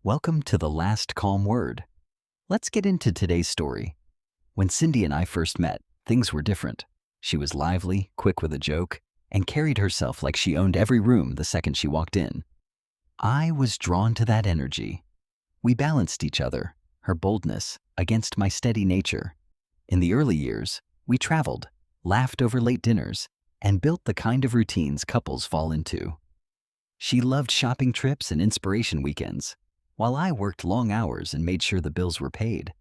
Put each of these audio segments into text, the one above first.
Welcome to The Last Calm Word. Let's get into today's story. When Cindy and I first met, things were different. She was lively, quick with a joke, and carried herself like she owned every room the second she walked in. I was drawn to that energy. We balanced each other, her boldness against my steady nature. In the early years, we traveled, laughed over late dinners, and built the kind of routines couples fall into. She loved shopping trips and inspiration weekends, while I worked long hours and made sure the bills were paid.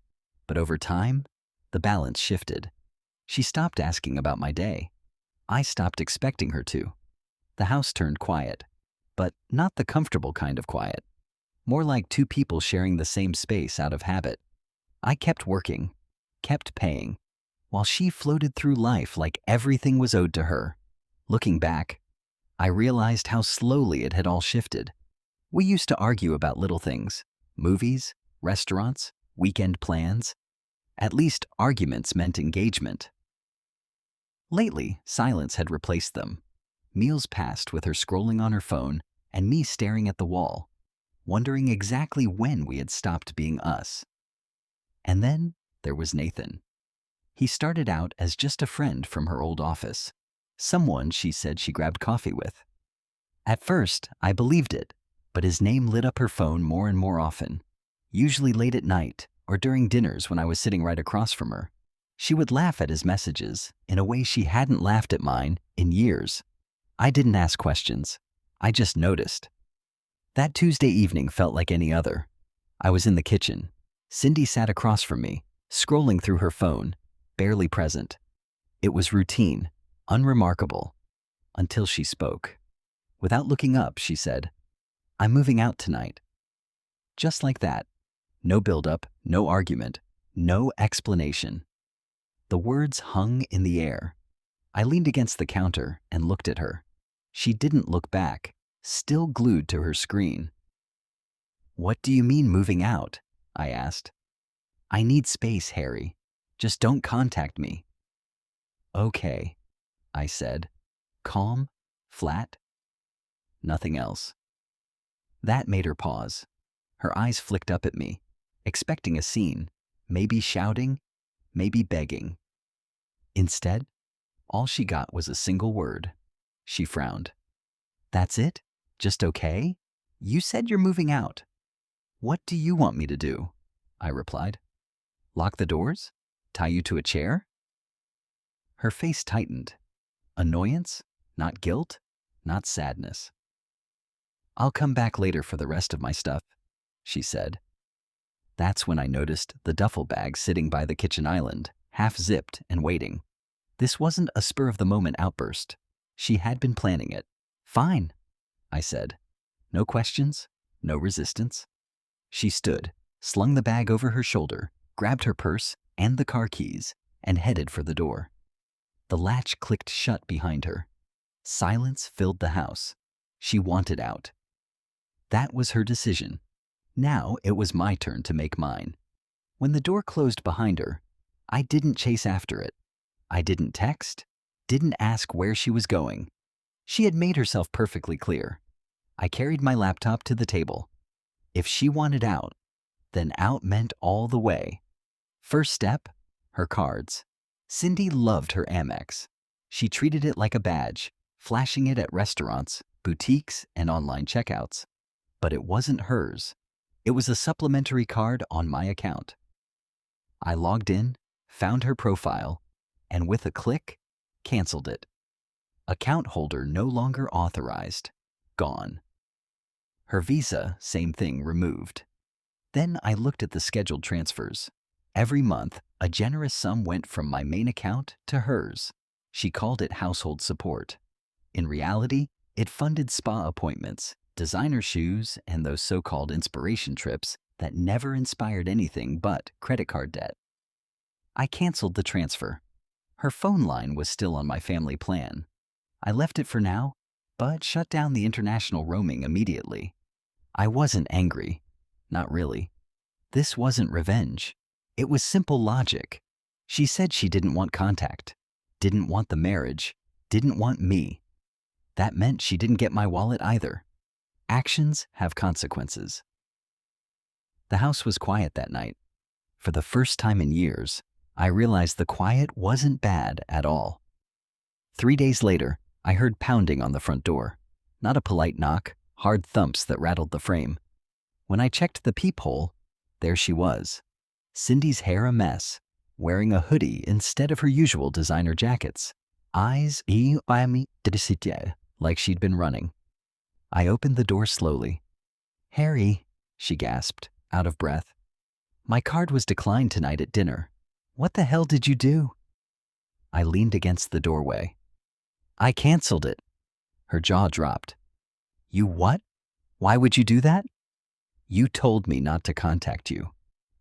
But over time, the balance shifted. She stopped asking about my day. I stopped expecting her to. The house turned quiet, but not the comfortable kind of quiet. More like two people sharing the same space out of habit. I kept working, kept paying, while she floated through life like everything was owed to her. Looking back, I realized how slowly it had all shifted. We used to argue about little things, movies, restaurants, weekend plans. At least arguments meant engagement. Lately, silence had replaced them. Meals passed with her scrolling on her phone and me staring at the wall, wondering exactly when we had stopped being us. And then there was Nathan. He started out as just a friend from her old office, someone she said she grabbed coffee with. At first, I believed it, but his name lit up her phone more and more often, usually late at night or during dinners when I was sitting right across from her. She would laugh at his messages in a way she hadn't laughed at mine in years. I didn't ask questions. I just noticed. That Tuesday evening felt like any other. I was in the kitchen. Cindy sat across from me, scrolling through her phone, barely present. It was routine, unremarkable, until she spoke. Without looking up, she said, "I'm moving out tonight." Just like that. No buildup, no argument, no explanation. The words hung in the air. I leaned against the counter and looked at her. She didn't look back, still glued to her screen. "What do you mean moving out?" I asked. "I need space, Harry. Just don't contact me." "Okay," I said. Calm, flat, nothing else. That made her pause. Her eyes flicked up at me, expecting a scene, maybe shouting, maybe begging. Instead, all she got was a single word. She frowned. "That's it? Just okay? You said you're moving out." "What do you want me to do?" I replied. "Lock the doors? Tie you to a chair?" Her face tightened. Annoyance, not guilt, not sadness. "I'll come back later for the rest of my stuff," she said. That's when I noticed the duffel bag sitting by the kitchen island, half zipped and waiting. This wasn't a spur-of-the-moment outburst. She had been planning it. "Fine," I said. No questions, no resistance. She stood, slung the bag over her shoulder, grabbed her purse and the car keys, and headed for the door. The latch clicked shut behind her. Silence filled the house. She wanted out. That was her decision. Now it was my turn to make mine. When the door closed behind her, I didn't chase after it. I didn't text, didn't ask where she was going. She had made herself perfectly clear. I carried my laptop to the table. If she wanted out, then out meant all the way. First step, her cards. Cindy loved her Amex. She treated it like a badge, flashing it at restaurants, boutiques, and online checkouts. But it wasn't hers. It was a supplementary card on my account. I logged in, found her profile, and with a click, canceled it. Account holder no longer authorized. Gone. Her Visa, same thing, removed. Then I looked at the scheduled transfers. Every month, a generous sum went from my main account to hers. She called it household support. In reality, it funded spa appointments, designer shoes, and those so-called inspiration trips that never inspired anything but credit card debt. I canceled the transfer. Her phone line was still on my family plan. I left it for now, but shut down the international roaming immediately. I wasn't angry. Not really. This wasn't revenge. It was simple logic. She said she didn't want contact, didn't want the marriage, didn't want me. That meant she didn't get my wallet either. Actions have consequences. The house was quiet that night. For the first time in years, I realized the quiet wasn't bad at all. 3 days later, I heard pounding on the front door. Not a polite knock, hard thumps that rattled the frame. When I checked the peephole, there she was. Cindy's hair a mess, wearing a hoodie instead of her usual designer jackets. Eyes like she'd been running. I opened the door slowly. "Harry," she gasped, out of breath. "My card was declined tonight at dinner. What the hell did you do?" I leaned against the doorway. "I canceled it." Her jaw dropped. "You what? Why would you do that?" "You told me not to contact you.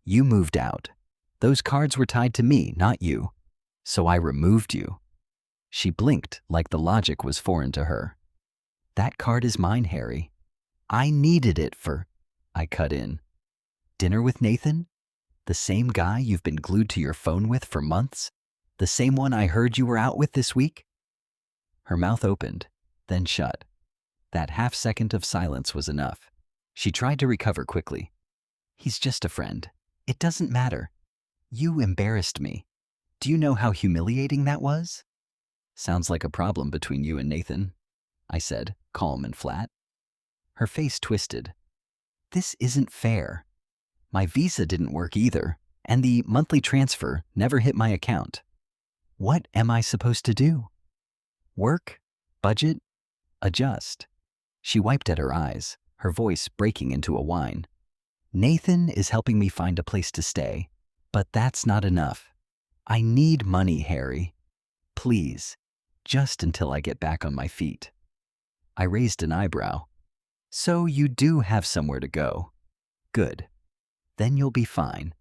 You moved out. Those cards were tied to me, not you. So I removed you." She blinked like the logic was foreign to her. "That card is mine, Harry. I needed it for..." I cut in. "Dinner with Nathan? The same guy you've been glued to your phone with for months? The same one I heard you were out with this week?" Her mouth opened, then shut. That half-second of silence was enough. She tried to recover quickly. "He's just a friend. It doesn't matter. You embarrassed me. Do you know how humiliating that was?" "Sounds like a problem between you and Nathan," I said, calm and flat. Her face twisted. "This isn't fair. My visa didn't work either, and the monthly transfer never hit my account. What am I supposed to do? Work? Budget? Adjust?" She wiped at her eyes, her voice breaking into a whine. "Nathan is helping me find a place to stay, but that's not enough. I need money, Harry. Please, just until I get back on my feet." I raised an eyebrow. "So you do have somewhere to go. Good. Then you'll be fine."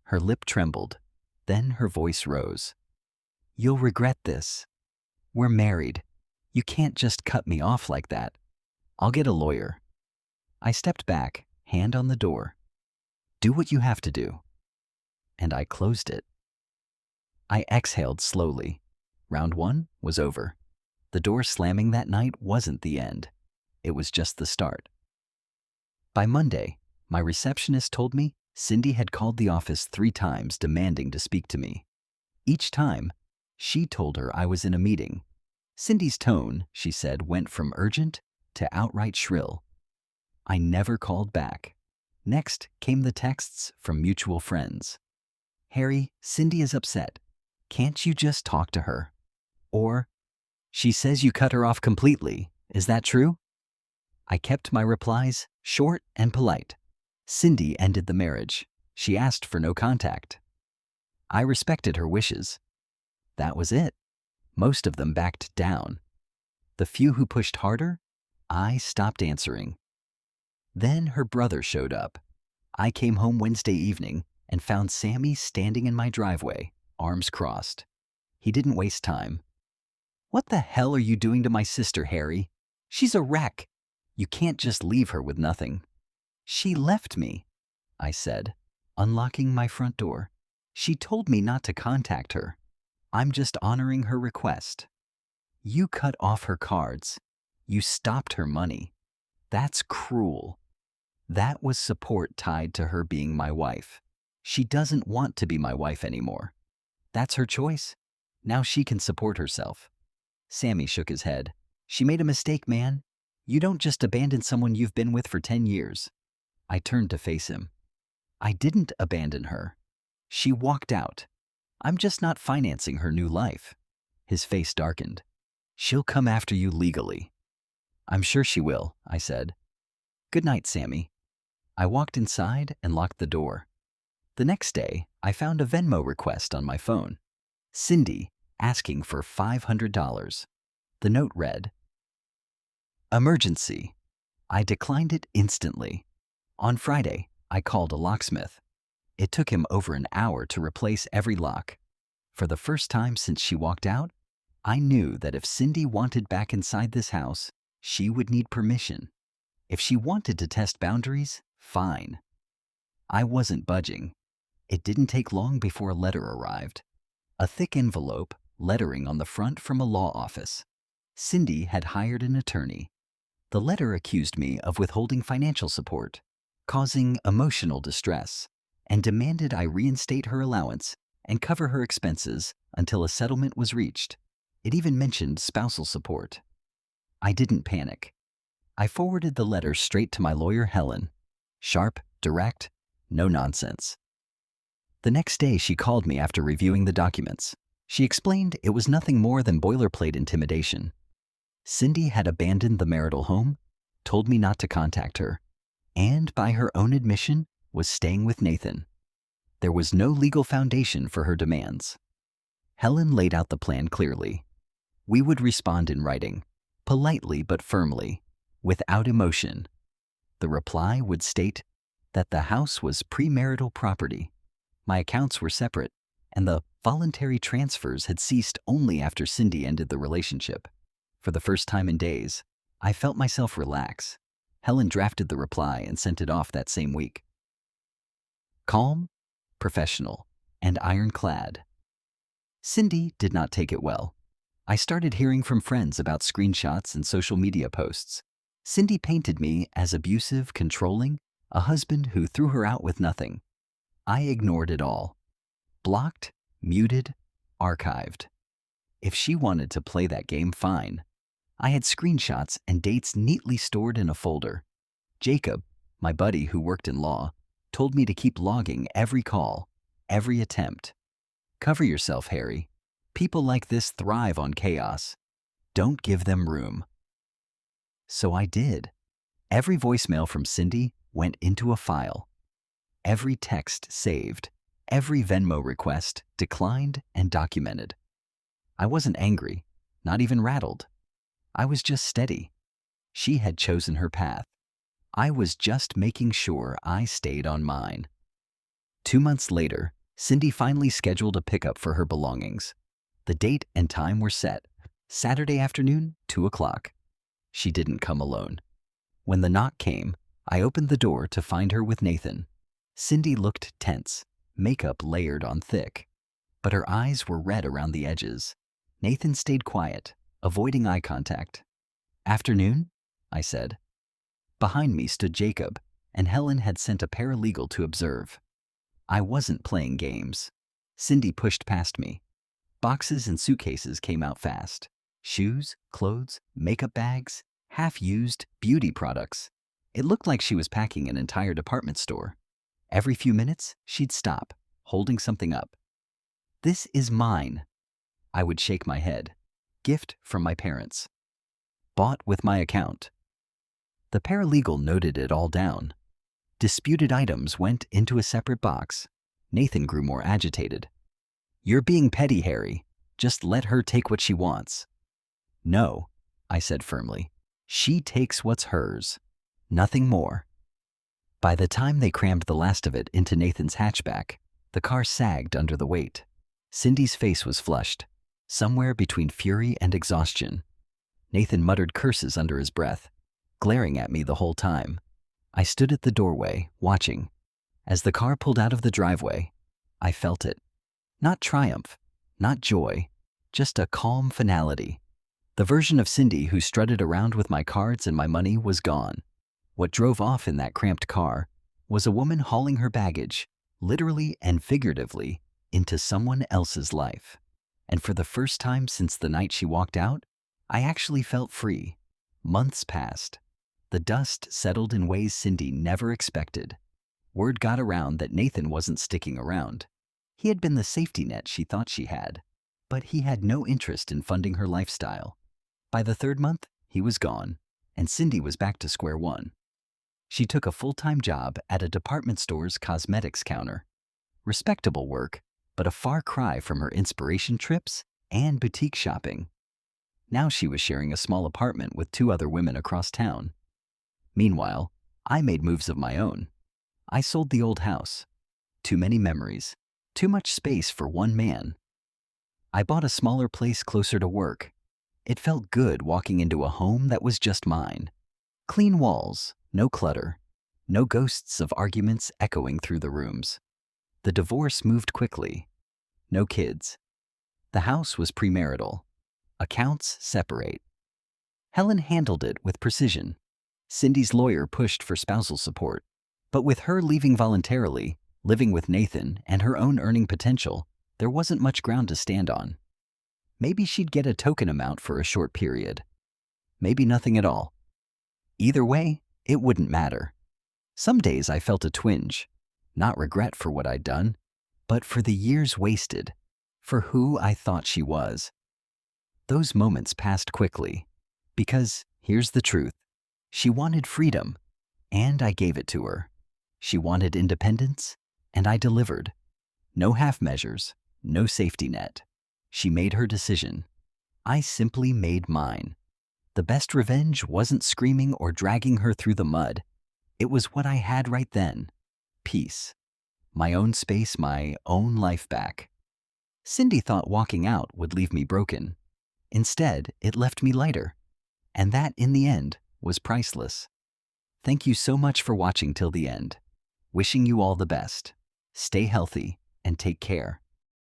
Her lip trembled, then her voice rose. "You'll regret this. We're married. You can't just cut me off like that. I'll get a lawyer." I stepped back, hand on the door. "Do what you have to do." And I closed it. I exhaled slowly. Round one was over. The door slamming that night wasn't the end. It was just the start. By Monday, my receptionist told me Cindy had called the office 3 times demanding to speak to me. Each time, she told her I was in a meeting. Cindy's tone, she said, went from urgent to outright shrill. I never called back. Next came the texts from mutual friends. "Harry, Cindy is upset. Can't you just talk to her?" Or, "She says you cut her off completely. Is that true?" I kept my replies short and polite. Cindy ended the marriage. She asked for no contact. I respected her wishes. That was it. Most of them backed down. The few who pushed harder, I stopped answering. Then her brother showed up. I came home Wednesday evening and found Sammy standing in my driveway, arms crossed. He didn't waste time. "What the hell are you doing to my sister, Harry? She's a wreck. You can't just leave her with nothing." "She left me," I said, unlocking my front door. "She told me not to contact her. I'm just honoring her request." "You cut off her cards. You stopped her money. That's cruel." That was support tied to her being my wife. She doesn't want to be my wife anymore. That's her choice. Now she can support herself. Sammy shook his head. "She made a mistake, man. You don't just abandon someone you've been with for 10 years. I turned to face him. "I didn't abandon her. She walked out. I'm just not financing her new life." His face darkened. "She'll come after you legally." "I'm sure she will," I said. "Good night, Sammy." I walked inside and locked the door. The next day, I found a Venmo request on my phone. Cindy asking for $500. The note read, "Emergency." I declined it instantly. On Friday, I called a locksmith. It took him over an hour to replace every lock. For the first time since she walked out, I knew that if Cindy wanted back inside this house, she would need permission. If she wanted to test boundaries, fine. I wasn't budging. It didn't take long before a letter arrived. A thick envelope, lettering on the front from a law office. Cindy had hired an attorney. The letter accused me of withholding financial support. causing emotional distress, and demanded I reinstate her allowance and cover her expenses until a settlement was reached. It even mentioned spousal support. I didn't panic. I forwarded the letter straight to my lawyer, Helen. Sharp, direct, no nonsense. The next day, she called me after reviewing the documents. She explained it was nothing more than boilerplate intimidation. Cindy had abandoned the marital home, told me not to contact her, and by her own admission, was staying with Nathan. There was no legal foundation for her demands. Helen laid out the plan clearly. We would respond in writing, politely but firmly, without emotion. The reply would state that the house was premarital property, my accounts were separate, and the voluntary transfers had ceased only after Cindy ended the relationship. For the first time in days, I felt myself relax. Helen drafted the reply and sent it off that same week. Calm, professional, and ironclad. Cindy did not take it well. I started hearing from friends about screenshots and social media posts. Cindy painted me as abusive, controlling, a husband who threw her out with nothing. I ignored it all. Blocked, muted, archived. If she wanted to play that game, fine. I had screenshots and dates neatly stored in a folder. Jacob, my buddy who worked in law, told me to keep logging every call, every attempt. Cover yourself, Harry. People like this thrive on chaos. Don't give them room. So I did. Every voicemail from Cindy went into a file. Every text saved. Every Venmo request declined and documented. I wasn't angry, not even rattled. I was just steady. She had chosen her path. I was just making sure I stayed on mine. 2 months later, Cindy finally scheduled a pickup for her belongings. The date and time were set. Saturday afternoon, 2 o'clock. She didn't come alone. When the knock came, I opened the door to find her with Nathan. Cindy looked tense, makeup layered on thick, but her eyes were red around the edges. Nathan stayed quiet, avoiding eye contact. Afternoon, I said. Behind me stood Jacob, and Helen had sent a paralegal to observe. I wasn't playing games. Cindy pushed past me. Boxes and suitcases came out fast. Shoes, clothes, makeup bags, half-used beauty products. It looked like she was packing an entire department store. Every few minutes, she'd stop, holding something up. This is mine. I would shake my head. Gift from my parents. Bought with my account. The paralegal noted it all down. Disputed items went into a separate box. Nathan grew more agitated. You're being petty, Harry. Just let her take what she wants. No, I said firmly. She takes what's hers. Nothing more. By the time they crammed the last of it into Nathan's hatchback, the car sagged under the weight. Cindy's face was flushed, somewhere between fury and exhaustion. Nathan muttered curses under his breath, glaring at me the whole time. I stood at the doorway, watching. As the car pulled out of the driveway, I felt it. Not triumph, not joy, just a calm finality. The version of Cindy who strutted around with my cards and my money was gone. What drove off in that cramped car was a woman hauling her baggage, literally and figuratively, into someone else's life. And for the first time since the night she walked out, I actually felt free. Months passed. The dust settled in ways Cindy never expected. Word got around that Nathan wasn't sticking around. He had been the safety net she thought she had, but he had no interest in funding her lifestyle. By the 3rd month, he was gone, and Cindy was back to square one. She took a full-time job at a department store's cosmetics counter. Respectable work, but a far cry from her inspiration trips and boutique shopping. Now she was sharing a small apartment with 2 other women across town. Meanwhile, I made moves of my own. I sold the old house. Too many memories, too much space for one man. I bought a smaller place closer to work. It felt good walking into a home that was just mine. Clean walls, no clutter, no ghosts of arguments echoing through the rooms. The divorce moved quickly. No kids. The house was premarital. Accounts separate. Helen handled it with precision. Cindy's lawyer pushed for spousal support. But with her leaving voluntarily, living with Nathan, and her own earning potential, there wasn't much ground to stand on. Maybe she'd get a token amount for a short period. Maybe nothing at all. Either way, it wouldn't matter. Some days I felt a twinge, not regret for what I'd done, but for the years wasted, for who I thought she was. Those moments passed quickly, because here's the truth. She wanted freedom, and I gave it to her. She wanted independence, and I delivered. No half measures, no safety net. She made her decision. I simply made mine. The best revenge wasn't screaming or dragging her through the mud. It was what I had right then. Peace. My own space, my own life back. Cindy thought walking out would leave me broken. Instead, it left me lighter. And that, in the end, was priceless. Thank you so much for watching till the end. Wishing you all the best. Stay healthy and take care.